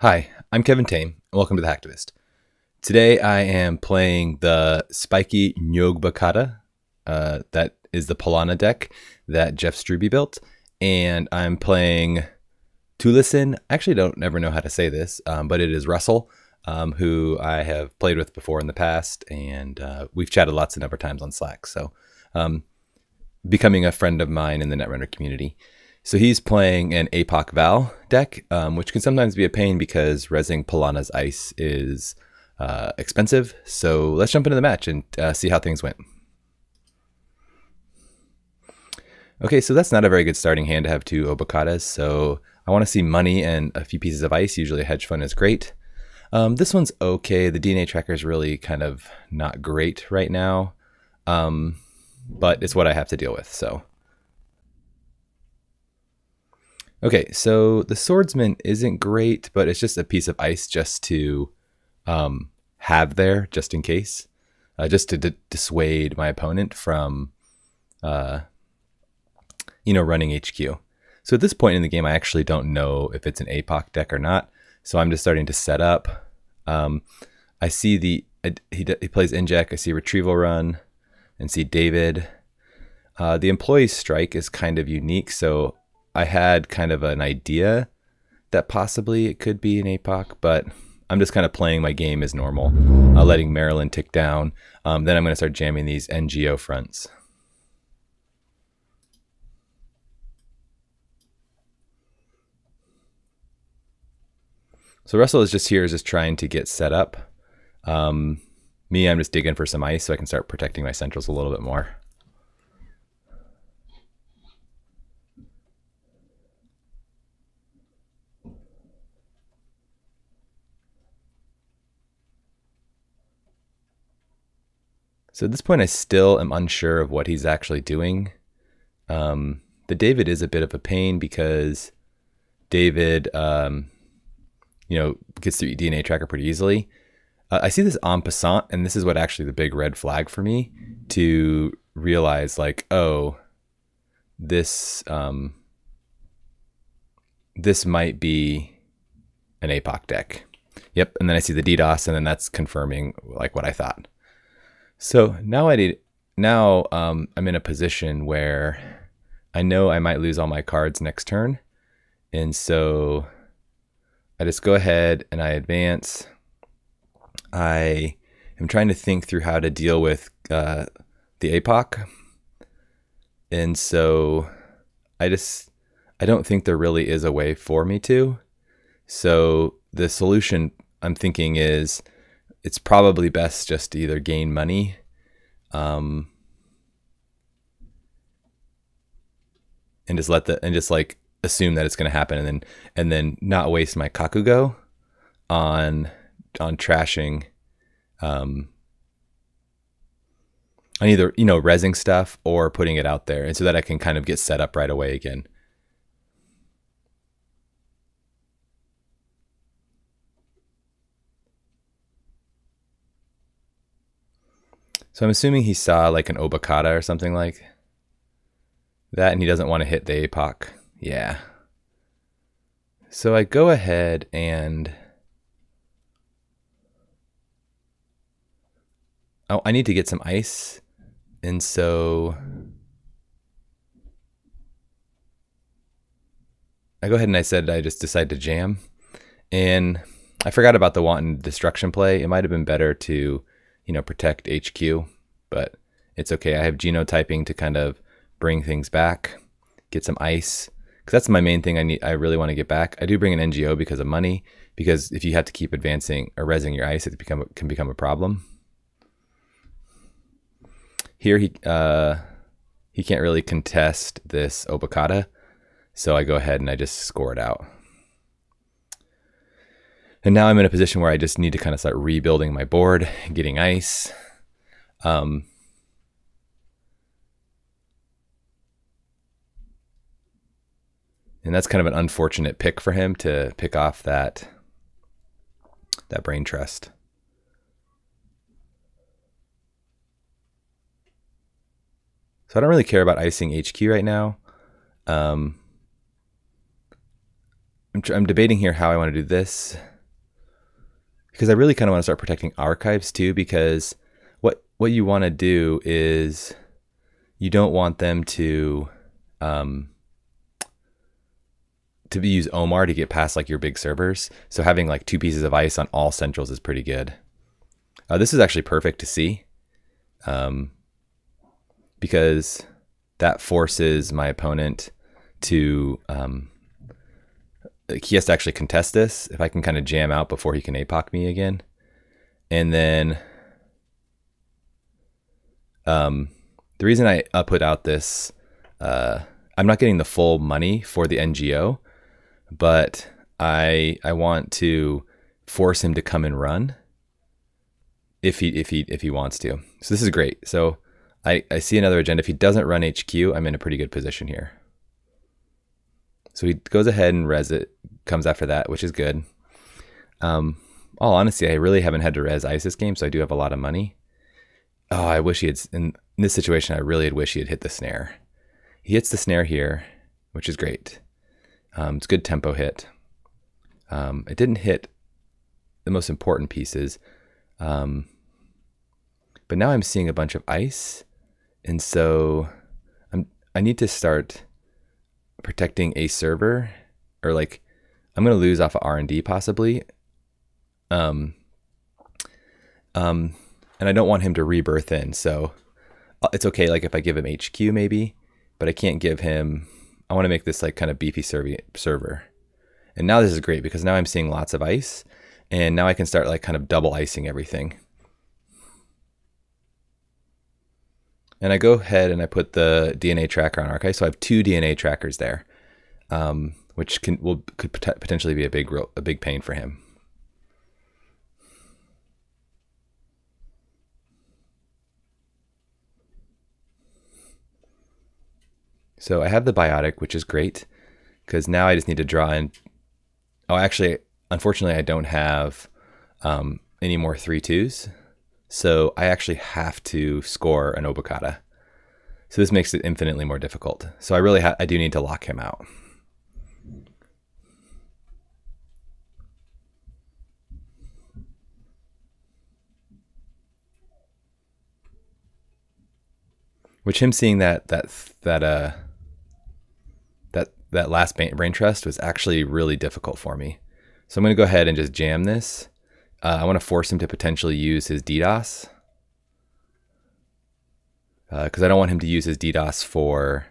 Hi, I'm Kevin Tame, and welcome to The Hacktivist. Today I am playing the Spiky NGObokata. That is the Polana deck that Jeff Struby built, and I'm playing tolaasin. I actually don't never know how to say this, but it is Russell, who I have played with before in the past, and we've chatted lots of number of times on Slack, so becoming a friend of mine in the Netrunner community. So he's playing an Apoc Val deck, which can sometimes be a pain because rezing Polana's ice is expensive. So let's jump into the match and see how things went. Okay, so that's not a very good starting hand to have two Obokatas. So I want to see money and a few pieces of ice. Usually a hedge fund is great. This one's okay. The DNA tracker is really kind of not great right now, but it's what I have to deal with. So. Okay, so the swordsman isn't great, but it's just a piece of ice just to have there, just in case, just to dissuade my opponent from, running HQ. So at this point in the game, I actually don't know if it's an Apoc deck or not. So I'm just starting to set up. I see he plays inject. I see retrieval run, and see David. The employee strike is kind of unique, so I had kind of an idea that possibly it could be an Apoc, but I'm just kind of playing my game as normal, letting Maryland tick down. Then I'm going to start jamming these NGO fronts. So Russell is just trying to get set up. Me, I'm just digging for some ice so I can start protecting my centrals a little bit more. So at this point, I still am unsure of what he's actually doing. The David is a bit of a pain because David, gets through DNA tracker pretty easily. I see this en passant, and this is what actually the big red flag for me to realize, like, oh, this this might be an Apoc deck. Yep, and then I see the DDoS, and then that's confirming like what I thought. So now I'm in a position where I know I might lose all my cards next turn. And so I just go ahead and I advance. I am trying to think through how to deal with the Apoc. And so I don't think there really is a way for me to. So the solution I'm thinking is, it's probably best just to either gain money and just like assume that it's going to happen, and then not waste my Kakugo on trashing on either rezing stuff or putting it out there, and so that I can kind of get set up right away again. So I'm assuming he saw like an Obokata or something like that, and he doesn't want to hit the Apoc. Yeah. So I go ahead and I need to get some ice, and so I go ahead and I said I just decide to jam, and I forgot about the wanton destruction play. It might have been better to protect HQ, but it's okay. I have genotyping to kind of bring things back, get some ice, because that's my main thing I really want to get back. I do bring an NGO because of money, because if you have to keep advancing or rezing your ice, it can become a problem. Here he can't really contest this Obokata, so I go ahead and I just score it out. And now I'm in a position where I just need to kind of start rebuilding my board, getting ice. And that's kind of an unfortunate pick for him to pick off that brain trust. So I don't really care about icing HQ right now. I'm debating here how I want to do this. because I really kind of want to start protecting archives too, because what you want to do is you don't want them to use Omar to get past like your big servers. So having like 2 pieces of ice on all centrals is pretty good. This is actually perfect to see, because that forces my opponent to, he has to actually contest this. If I can kind of jam out before he can APOC me again. And then the reason I put out this, I'm not getting the full money for the NGO, but I want to force him to come and run if he wants to. So this is great. So I see another agenda. If he doesn't run HQ, I'm in a pretty good position here. So he goes ahead and res it, comes after that, which is good. All honesty, I really haven't had to res ice this game, so I do have a lot of money. Oh, I wish he had, in this situation, I really wish he had hit the snare. He hits the snare here, which is great. It's a good tempo hit. It didn't hit the most important pieces. But now I'm seeing a bunch of ice. And so I need to start protecting a server, or like I'm going to lose off of R&D possibly. And I don't want him to rebirth in. So it's okay. Like if I give him HQ maybe, but I can't give him, I want to make this like kind of beefy server. And now this is great because now I'm seeing lots of ice, and now I can start like kind of double icing everything. And I go ahead and I put the DNA tracker on archive. So I have 2 DNA trackers there, which could potentially be a big pain for him. So I have the biotic, which is great because now I just need to draw in. Oh, actually, unfortunately, I don't have any more 3/2s. So I actually have to score an Obokata. So this makes it infinitely more difficult. So I do need to lock him out. Which him seeing that last brain trust was actually really difficult for me. So I'm going to go ahead and just jam this. I want to force him to potentially use his DDoS, because I don't want him to use his DDoS for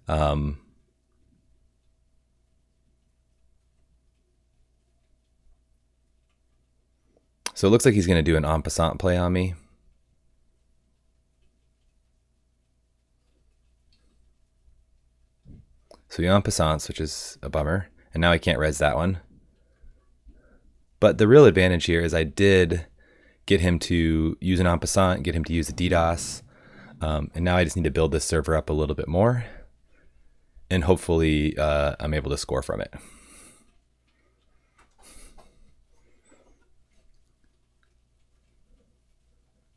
so it looks like he's going to do an en passant play on me. So he en passants, which is a bummer. And now I can't res that one. But the real advantage here is I did get him to use an en passant, get him to use the DDoS. And now I just need to build this server up a little bit more. And hopefully I'm able to score from it.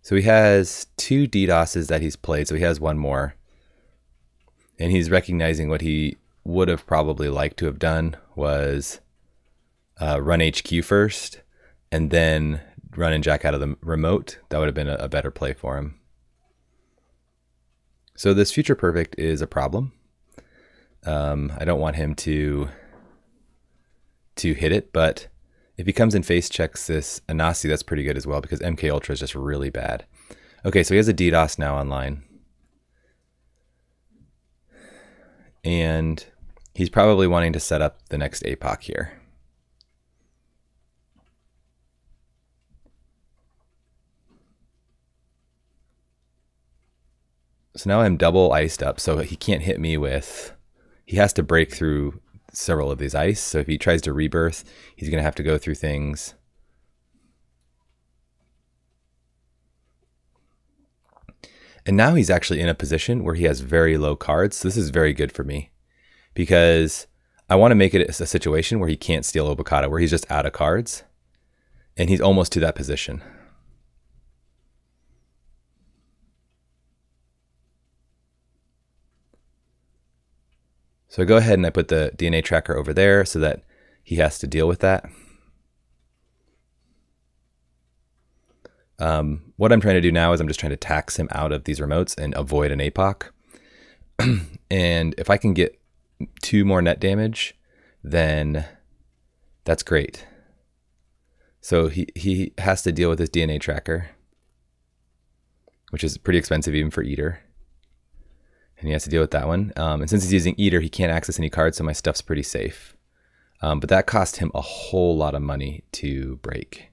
So he has 2 DDoSes that he's played. So he has one more. And he's recognizing what he would have probably liked to have done was run HQ first and then run and jack out of the remote. That would have been a better play for him. So this future perfect is a problem. I don't want him to hit it, but if he comes and face checks this Anasi, that's pretty good as well because MK Ultra is just really bad. Okay, so he has a DDoS now online. And he's probably wanting to set up the next Apoc here. So now I'm double iced up, so he can't hit me with, he has to break through several of these ice. So if he tries to rebirth, he's going to have to go through things. And now he's actually in a position where he has very low cards. So this is very good for me because I want to make it a situation where he can't steal Obokata, where he's just out of cards. And he's almost to that position. So I go ahead and I put the DNA tracker over there so that he has to deal with that. what I'm trying to do now is I'm just trying to tax him out of these remotes and avoid an Apoc. And if I can get 2 more net damage, then that's great. So he has to deal with this DNA tracker, which is pretty expensive even for Eater. And he has to deal with that one. And since he's using Eater, he can't access any cards, so my stuff's pretty safe. But that cost him a whole lot of money to break.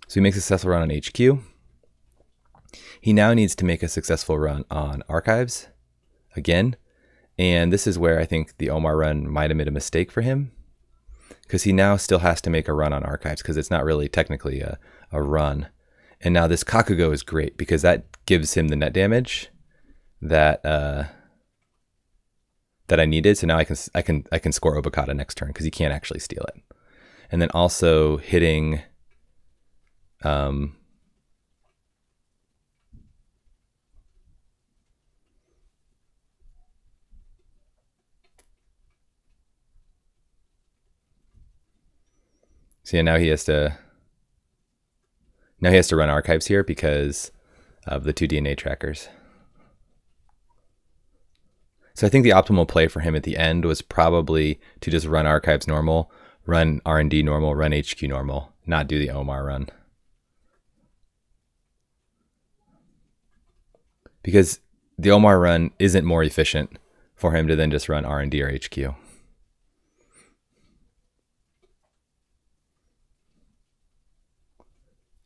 So he makes a successful run on HQ. He now needs to make a successful run on Archives again. And this is where I think the Omar run might have made a mistake for him, because he now still has to make a run on Archives because it's not really technically a run. And now this Kakugo is great because that gives him the net damage that that I needed. So now I can score Obokata next turn because he can't actually steal it. And then also hitting so yeah, now he has to run Archives here because of the 2 DNA trackers. So I think the optimal play for him at the end was probably to just run Archives normal, run R&D normal, run HQ normal, not do the Omar run. Because the Omar run isn't more efficient for him to then just run R&D or HQ.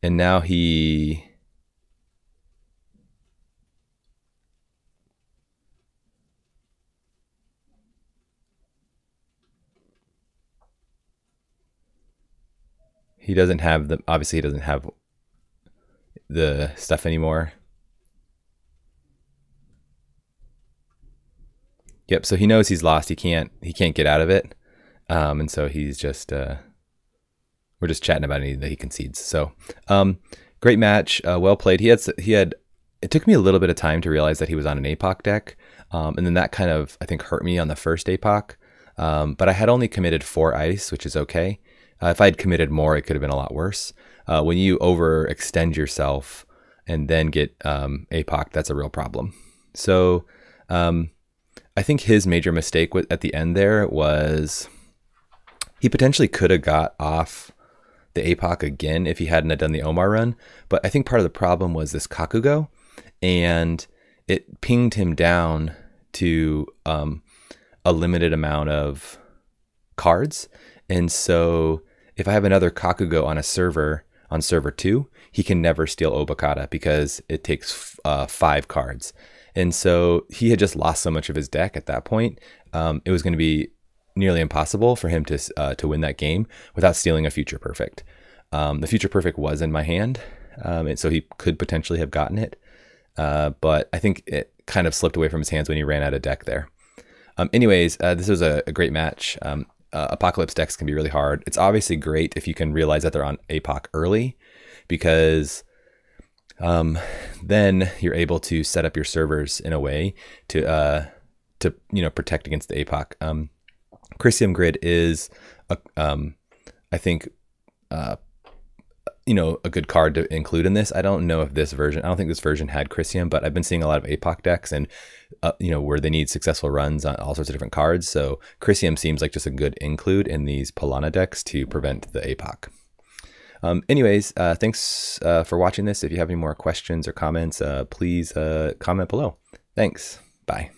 And now he doesn't have the, obviously he doesn't have the stuff anymore. Yep, so he knows he's lost. He can't get out of it. And so he's just we're just chatting about anything that he concedes. So great match, well played. He had it took me a little bit of time to realize that he was on an Apoc deck. And then that kind of, I think, hurt me on the first Apoc. But I had only committed 4 ice, which is okay. If I had committed more, it could have been a lot worse. When you overextend yourself and then get Apoc, that's a real problem. So I think his major mistake at the end there was he potentially could have got off the Apoc again if he hadn't have done the Omar run. But I think part of the problem was this Kakugo, and it pinged him down to a limited amount of cards. And so if I have another Kakugo on a server, on server 2, he can never steal Obokata because it takes 5 cards. And so he had just lost so much of his deck at that point. It was going to be nearly impossible for him to win that game without stealing a Future Perfect. The Future Perfect was in my hand, and so he could potentially have gotten it. But I think it kind of slipped away from his hands when he ran out of deck there. Anyways, this was a great match. Apocalypse decks can be really hard. It's obviously great if you can realize that they're on Apoc early, because then you're able to set up your servers in a way to protect against the Apoc. Crisium Grid is I think a good card to include in this. I don't know if this version, I don't think this version had Crisium, but I've been seeing a lot of Apoc decks and where they need successful runs on all sorts of different cards. So Crisium seems like just a good include in these Polana decks to prevent the Apoc. Anyways, thanks for watching this. If you have any more questions or comments, please comment below. Thanks. Bye.